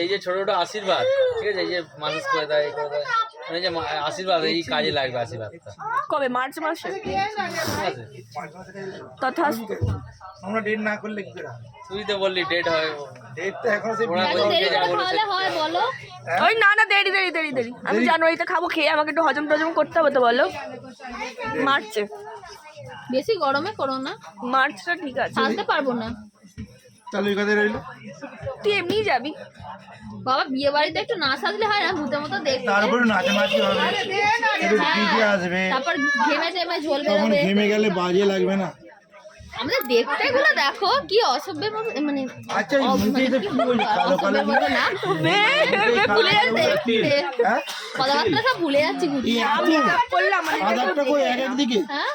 এই যে ছোট ছোট আশীর্বাদ, ঠিক আছে, এই যে মানুষ করে দেয়, এই করে দেয়, মানে যে আশীর্বাদ এই কাজে লাগবে আশীর্বাদটা। কবে? মার্চ মাসে? ঠিক আছে, তথাস্তু। আমরা ডেট না করলে কি করে হবে? তুই তো বললি ডেট হয়, ডেট তো এখন সেই ওরা এখন দেরি যা করে বলেছে খাওয়ালে হয় বলো? ওই না না, দেরি দেরি দেরি দেরি। আমি জানুয়ারিতে খাবো, খেয়ে আমাকে একটু হজম টজম করতে হবে তো বলো। মার্চে? বেশি গরমে করো না, মার্চটা ঠিক আছে। সাজতে পারবো না। তাহলে ওই কথা রইলো। তুই এমনিই যাবি। বাবা বিয়ে বাড়িতে একটু না সাজলে হয় না, ভূতের মতো দেখতে। তারপরে নাচানাচি হবে, একটু ডিজে আসবে, তারপর ঘেমে টেমে ঝোল তখন বেরোবে। ঘেমে গেলে বাজে লাগবে না। আমাদের দেখতে গুলো দেখো কি অসভ্যের মতো, মানে আচ্ছা এই মুখে তো কি বলছি, কালো কালো অসভ্যের মতো না, ভুলে যাচ্ছি দেখতে। হ্যাঁ কথাবার্তা সব ভুলে যাচ্ছি বুঝি। এই এত মেকআপ করলে আমাদের আদারটা কই এক এক দিকে। হ্যাঁ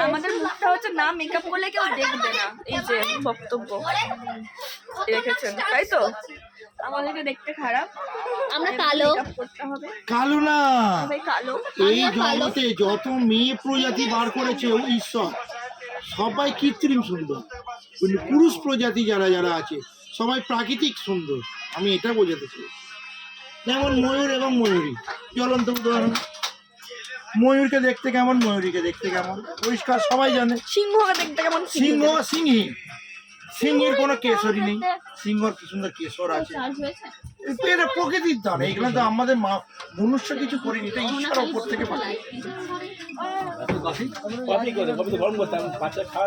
আমাদের মুখটা হচ্ছে না মেকআপ করলে কেউ দেখবে না। এই যে বক্তব্য রেখেছেন, তাই তো? আমাদেরকে দেখতে খারাপ, আমরা কালো। মেকআপ করতে হবে। কালো না, সবাই কালো। এই জগতে যত মেয়ে প্রজাতি বার করেছে ঈশ্বর, সবাই কৃত্রিম সুন্দর, কিন্তু পুরুষ প্রজাতি যারা যারা আছে সবাই প্রাকৃতিক সুন্দর। আমি এটা বোঝাতে চাই। যেমন ময়ূর এবং ময়ূরী, জ্বলন্ত উদাহরণ। ময়ূরকে দেখতে কেমন, ময়ূরীকে দেখতে কেমন, পরিষ্কার সবাই জানে। সিংহকে দেখতে কেমন? সিংহ সিংহী, সিংহের কোনো কেশরই নেই, সিংহর কি সুন্দর কেশর আছে। চার্জ হয়েছে? এটা প্রকৃতির দান, এইগুলো তো আমাদের মনুষ্য কিছু করিনি, এটা ঈশ্বর ওপর থেকে পাঠায়। কফি করে কফি তো গরম করতাম, বাচ্চা খাওয়া